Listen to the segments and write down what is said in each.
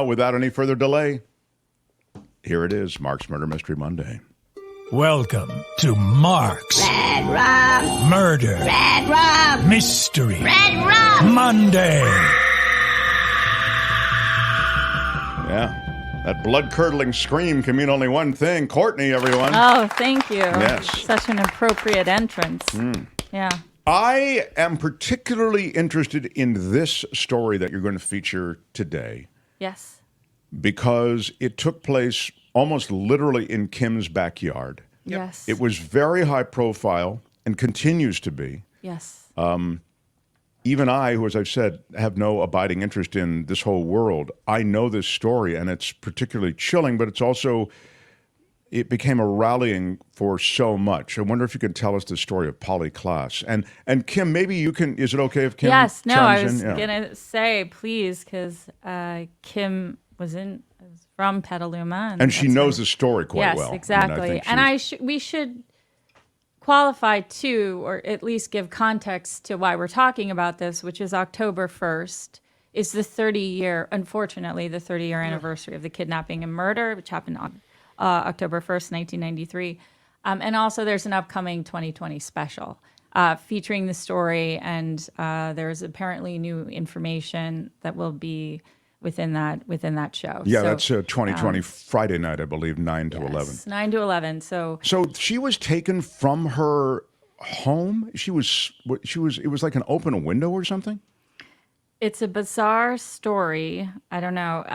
Without any further delay, here it is, Mark's Murder Mystery Monday. Welcome to Mark's Red Rum. Murder Red Rum. Mystery Red Rum. Monday. Yeah, that blood-curdling scream can mean only one thing. Courtney, everyone. Oh, thank you. Yes. Such an appropriate entrance. Yeah. I am particularly interested in this story that you're going to feature today Yes. because it took place almost literally in Kim's backyard. Yes. It was very high profile and continues to be. Yes. Even I, who, as I've said, have no abiding interest in this whole world, I know this story, and it's particularly chilling, but it's also, it became a rallying for so much. I wonder if you can tell us the story of Polly Klaas. And Kim, maybe you can, is it okay if Kim Yes. No, I chimes was in? Yeah. going to say, please, because Kim was from Petaluma. And she that's knows where- the story quite yes, well. exactly. We should qualify too, or at least give context to why we're talking about this, which is October 1st is the 30-year, unfortunately, the 30-year anniversary of the kidnapping and murder, which happened on October 1st, 1993. And also there's an upcoming 2020 special featuring the story, and there's apparently new information that will be within that show. Yeah, So, that's 2020 Friday night, I believe, 9 to 11. yes, 9 to 11. So She was taken from her home? It was like an open window or something? it's a bizarre story. I don't know.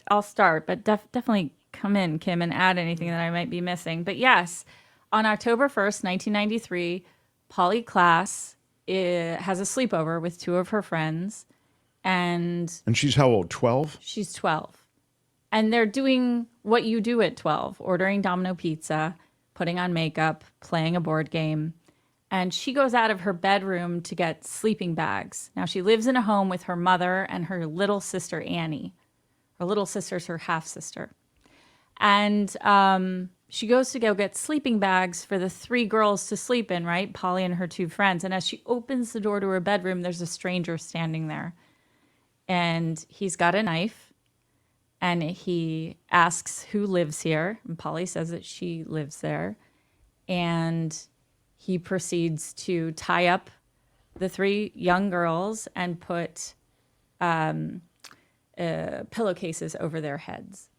I'll start, but definitely come in, Kim, and add anything that I might be missing. But yes, on October 1st, 1993, Polly Klaas has a sleepover with two of her friends. And she's how old, 12? she's 12. And they're doing what you do at 12, ordering Domino pizza, putting on makeup, playing a board game. And she goes out of her bedroom to get sleeping bags. Now, she lives in a home with her mother and her little sister, Annie. Her little sister's her half-sister. And she goes to go get sleeping bags for the three girls to sleep in, right? Polly and her two friends. And as she opens the door to her bedroom, there's a stranger standing there. And he's got a knife, and he asks who lives here. And Polly says that she lives there. And he proceeds to tie up the three young girls and put pillowcases over their heads.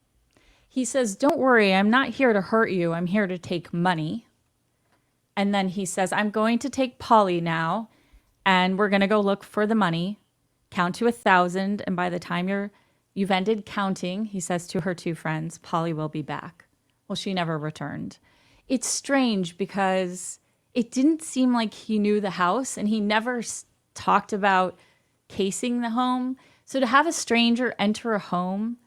He says, "Don't worry, I'm not here to hurt you. I'm here to take money." And then he says, "I'm going to take Polly now, and we're going to go look for the money. Count to 1,000, and by the time you've ended counting," he says to her two friends, "Polly will be back." Well, she never returned. It's strange because it didn't seem like he knew the house, and he never talked about casing the home. So to have a stranger enter a home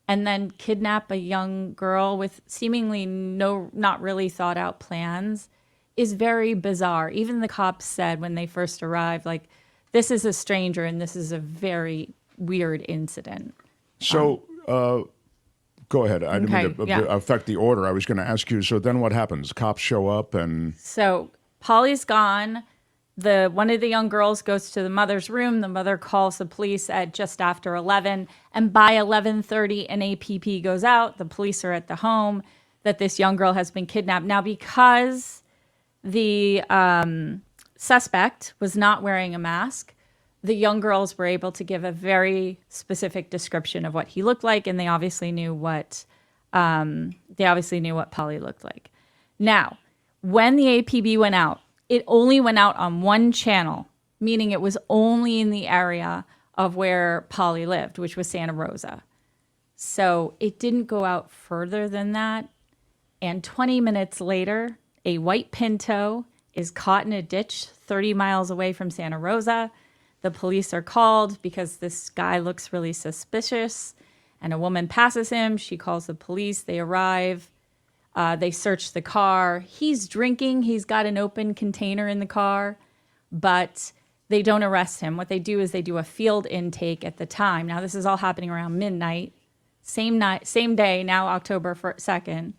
and then kidnap a young girl with seemingly not really thought out plans is very bizarre. Even the cops said when they first arrived, like, this is a stranger and this is a very weird incident. So, go ahead. I didn't mean to affect the order. I was going to ask you, so then what happens? Cops show up and... So Polly's gone. One of the young girls goes to the mother's room. The mother calls the police at just after 11. And by 11:30, an APB goes out. The police are at the home that this young girl has been kidnapped. Now, because the suspect was not wearing a mask, the young girls were able to give a very specific description of what he looked like, and they obviously knew what Polly looked like. Now, when the APB went out, it only went out on one channel, meaning it was only in the area of where Polly lived, which was Santa Rosa. So it didn't go out further than that. And 20 minutes later, a white Pinto is caught in a ditch 30 miles away from Santa Rosa. The police are called because this guy looks really suspicious, and a woman passes him. She calls the police. They arrive. They search the car. He's drinking. He's got an open container in the car, but they don't arrest him. What they do is they do a field intake at the time. Now, this is all happening around midnight, same day, now October 2nd,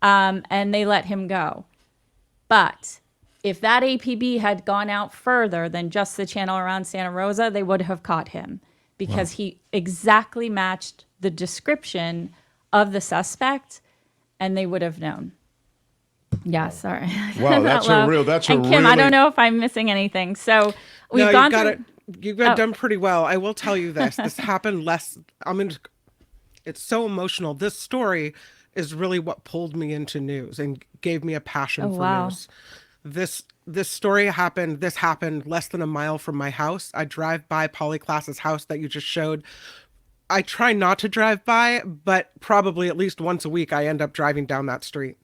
and they let him go. But if that APB had gone out further than just the channel around Santa Rosa, they would have caught him. because he exactly matched the description of the suspect, and they would have known. Yeah, sorry. Wow, that's a real. That's and a Kim, really. I don't know if I'm missing anything. So we've No, gone you got through. it. You got done pretty well. I will tell you this. This happened less. It's so emotional. This story is really what pulled me into news and gave me a passion for wow. news. This story happened. This happened less than a mile from my house. I drive by Polly Klaas's house that you just showed. I try not to drive by, but probably at least once a week I end up driving down that street.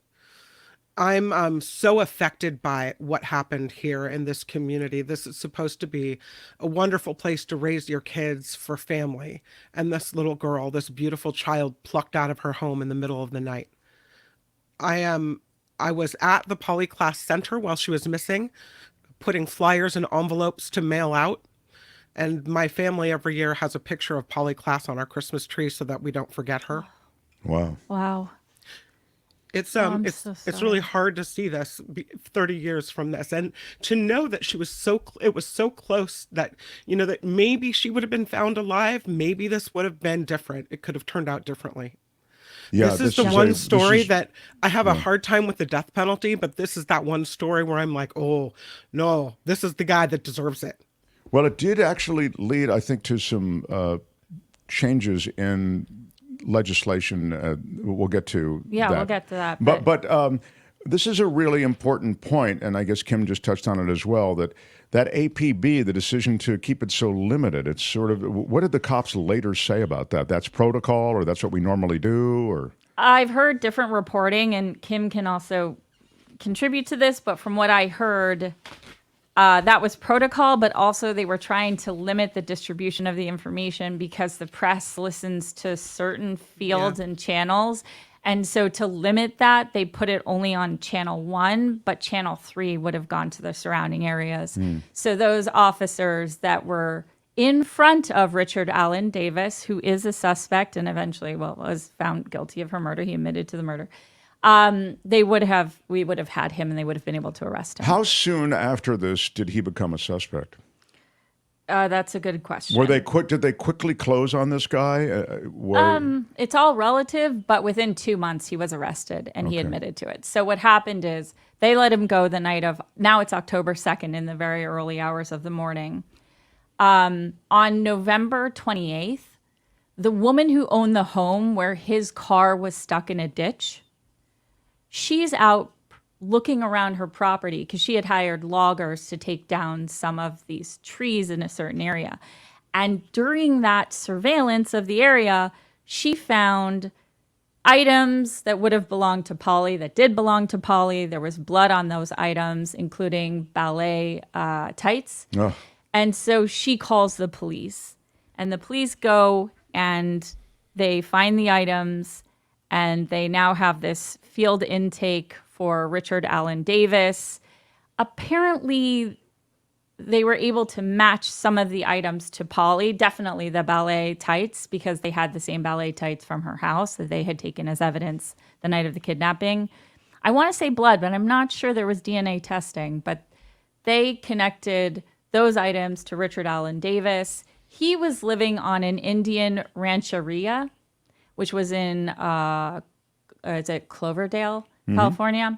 I'm so affected by what happened here in this community. This is supposed to be a wonderful place to raise your kids for family. And this little girl, this beautiful child, plucked out of her home in the middle of the night. I was at the Polly Klaas Center while she was missing, putting flyers and envelopes to mail out. And my family every year has a picture of Polly Klaas on our Christmas tree so that we don't forget her. Wow. Wow. It's I'm it's so it's sorry. really hard to see this 30 years from this, and to know that she was it was so close that that maybe she would have been found alive. Maybe this would have been different. It could have turned out differently. Yeah, This is the one story that I have a hard time with the death penalty, but this is that one story where I'm like, oh no, this is the guy that deserves it. Well, it did actually lead, I think, to some changes in legislation. We'll get to Yeah, that. we'll get to that. But this is a really important point, and I guess Kim just touched on it as well, that APB, the decision to keep it so limited, it's sort of, what did the cops later say about that? That's protocol, or that's what we normally do, or? I've heard different reporting, and Kim can also contribute to this, but from what I heard, that was protocol, but also they were trying to limit the distribution of the information because the press listens to certain fields and channels. And so to limit that, they put it only on channel 1, but channel 3 would have gone to the surrounding areas. So those officers that were in front of Richard Allen Davis, who is a suspect and eventually was found guilty of her murder, he admitted to the murder. We would have had him, and they would have been able to arrest him. How soon after this did he become a suspect? That's a good question. Were they quick? Did they quickly close on this guy? It's all relative, but within 2 months he was arrested and he admitted to it. So what happened is they let him go the night of, now it's October 2nd in the very early hours of the morning. On November 28th, the woman who owned the home where his car was stuck in a ditch, she's out looking around her property because she had hired loggers to take down some of these trees in a certain area. And during that surveillance of the area, she found items that would have belonged to Polly, that did belong to Polly. There was blood on those items, including ballet tights. Oh. And so she calls the police. And the police go and they find the items, and they now have this field intake for Richard Allen Davis. Apparently, they were able to match some of the items to Polly, definitely the ballet tights, because they had the same ballet tights from her house that they had taken as evidence the night of the kidnapping. I want to say blood, but I'm not sure there was DNA testing, but they connected those items to Richard Allen Davis. He was living on an Indian rancheria, which was in, is it Cloverdale, California?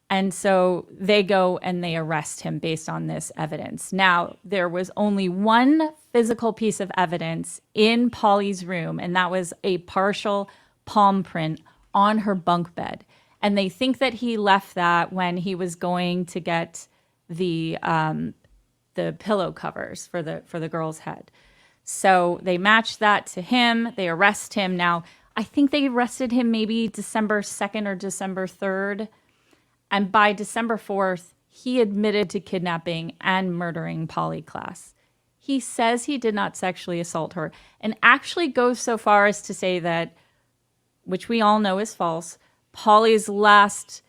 And so they go and they arrest him based on this evidence. Now, there was only one physical piece of evidence in Polly's room, and that was a partial palm print on her bunk bed. And they think that he left that when he was going to get the pillow covers for the girl's head. So they matched that to him. They arrest him. Now, I think they arrested him maybe December 2nd or December 3rd. And by December 4th, he admitted to kidnapping and murdering Polly Klaas. He says he did not sexually assault her, and actually goes so far as to say that, which we all know is false, Polly's last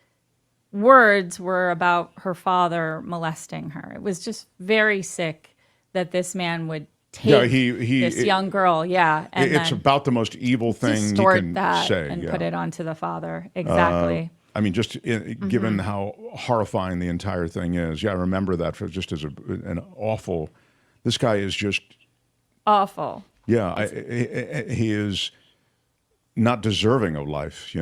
words were about her father molesting her. It was just very sick that this man would take this young girl, and it's then about the most evil thing you distort can that say. and yeah. put it onto the father. Exactly. I mean, just given how horrifying the entire thing is. Yeah, I remember that for just as an awful. This guy is just Awful. Yeah, he is not deserving of life,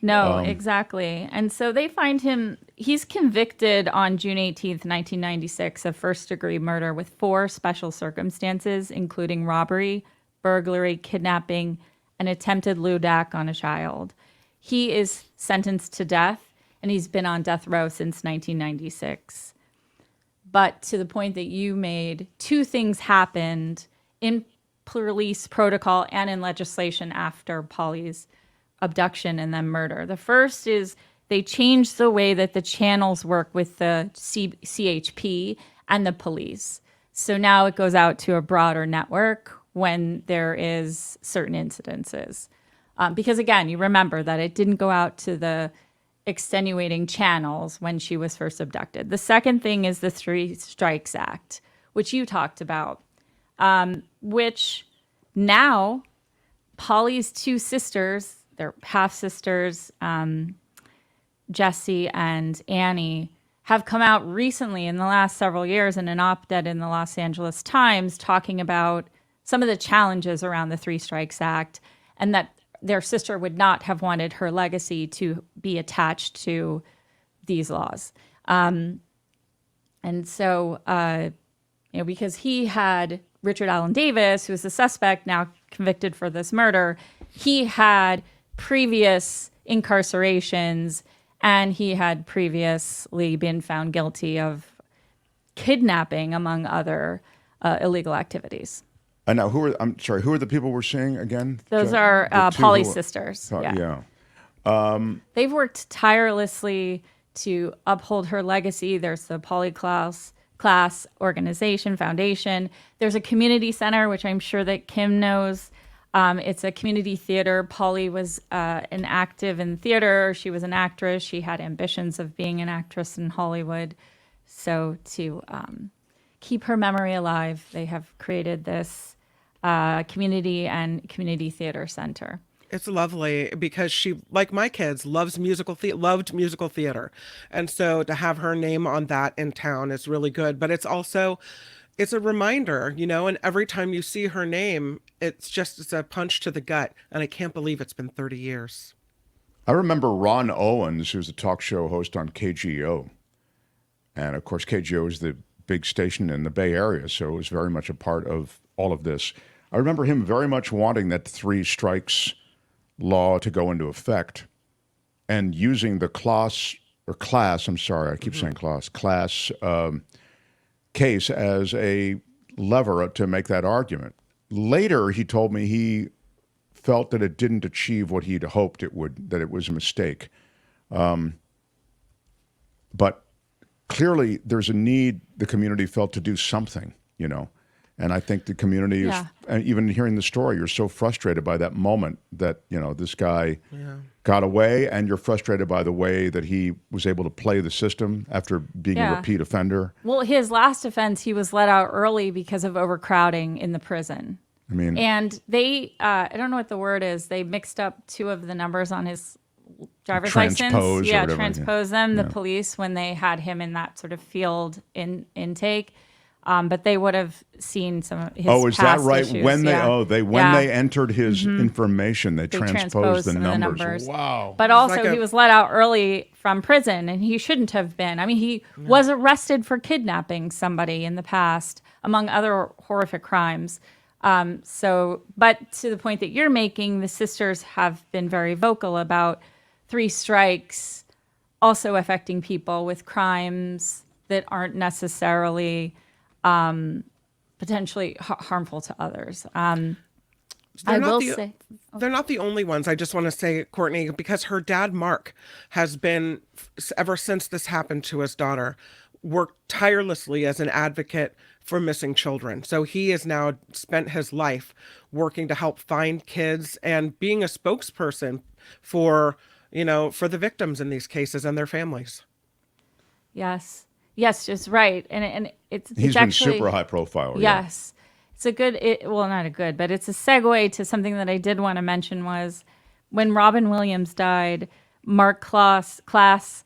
No, exactly. And so they find him, he's convicted on June 18th, 1996 of first-degree murder with 4 special circumstances, including robbery, burglary, kidnapping, and attempted ludac on a child. He is sentenced to death, and he's been on death row since 1996. But to the point that you made, 2 things happened in police protocol and in legislation after Polly's abduction and then murder. The first is they changed the way that the channels work with the CHP and the police. So now it goes out to a broader network when there is certain incidences. Because again, you remember that it didn't go out to the extenuating channels when she was first abducted. The second thing is the 3 Strikes Act, which you talked about, which now Polly's 2 sisters, they're half sisters, Jessie and Annie, have come out recently in the last several years in an op-ed in the Los Angeles Times talking about some of the challenges around the 3 Strikes Act, and that their sister would not have wanted her legacy to be attached to these laws. And so, because he had Richard Allen Davis, who is the suspect now convicted for this murder, he had previous incarcerations and he had previously been found guilty of kidnapping, among other illegal activities. And now, who are the people we're seeing again? Those are The 2 Polly's sisters. Yeah. They've worked tirelessly to uphold her legacy. There's the Polly Klaas organization, foundation. There's a community center, which I'm sure that Kim knows. It's a community theater. Polly was an active in theater. She was an actress. She had ambitions of being an actress in Hollywood. So to keep her memory alive, they have created this community and community theater center. It's lovely because she, like my kids, loved musical theater. And so to have her name on that in town is really good. But it's also, it's a reminder, and every time you see her name, it's a punch to the gut. And I can't believe it's been 30 years. I remember Ron Owens, who's a talk show host on KGO. And of course, KGO is the big station in the Bay Area, so it was very much a part of all of this. I remember him very much wanting that 3 strikes law to go into effect and using the Klaas, I keep saying Klaas case as a lever to make that argument. Later, he told me he felt that it didn't achieve what he'd hoped it would, that it was a mistake. But clearly, there's a need the community felt to do something, And I think the community is, and even hearing the story, you're so frustrated by that moment that, this guy got away, and you're frustrated by the way that he was able to play the system after being a repeat offender. Well, his last offense, he was let out early because of overcrowding in the prison. I mean, and they, I don't know what the word is, they mixed up 2 of the numbers on his driver's license. Transpose them, the police, when they had him in that sort of field intake. But they would have seen some of his is that right? Issues. When they entered his information, they transposed the numbers. Wow! But also, he was let out early from prison, and he shouldn't have been. I mean, he was arrested for kidnapping somebody in the past, among other horrific crimes. But to the point that you're making, the sisters have been very vocal about 3 strikes also affecting people with crimes that aren't necessarily potentially harmful to others. They're not the only ones. I just want to say, Courtney, because her dad, Mark, has been, ever since this happened to his daughter, worked tirelessly as an advocate for missing children. So he has now spent his life working to help find kids and being a spokesperson for the victims in these cases and their families. Yes, just right. And he's been super high profile. Yes. It's not a good, but it's a segue to something that I did want to mention was when Robin Williams died, Mark Klaas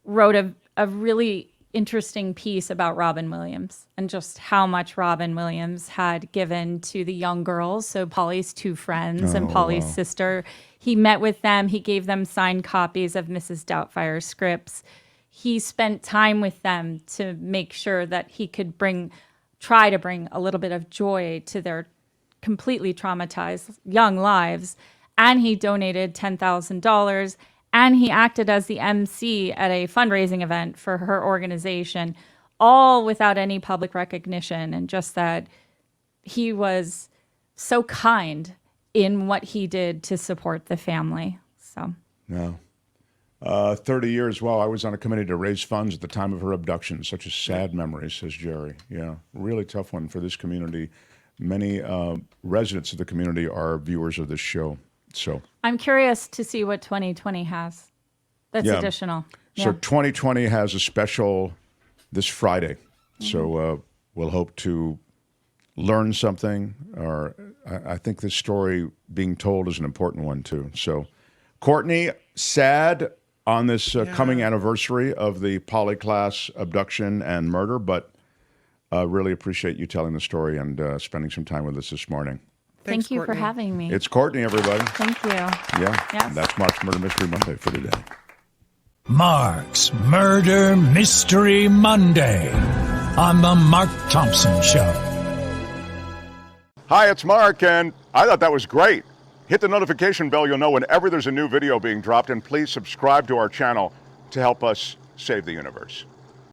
wrote a really interesting piece about Robin Williams and just how much Robin Williams had given to the young girls. So Polly's two friends and Polly's sister. He met with them. He gave them signed copies of Mrs. Doubtfire's scripts. He spent time with them to make sure that he could try to bring a little bit of joy to their completely traumatized young lives. And he donated $10,000. And he acted as the MC at a fundraising event for her organization, all without any public recognition. And just that he was so kind in what he did to support the family. So, No. 30 years. Well, I was on a committee to raise funds at the time of her abduction. Such a sad memory, says Jerry. Yeah, really tough one for this community. Many residents of the community are viewers of this show. So I'm curious to see what 2020 has. That's additional. So 2020 has a special this Friday. So we'll hope to learn something. Or I think this story being told is an important one too. So, Courtney, sad on this coming anniversary of the Polly Klaas abduction and murder, but really appreciate you telling the story and spending some time with us this morning. Thank you Courtney. for having me. It's Courtney, everybody. Thank you. Yeah, Yes. That's Mark's Murder Mystery Monday for today. Mark's Murder Mystery Monday on The Mark Thompson Show. Hi, it's Mark, and I thought that was great. Hit the notification bell. You'll know whenever there's a new video being dropped, and please subscribe to our channel to help us save the universe.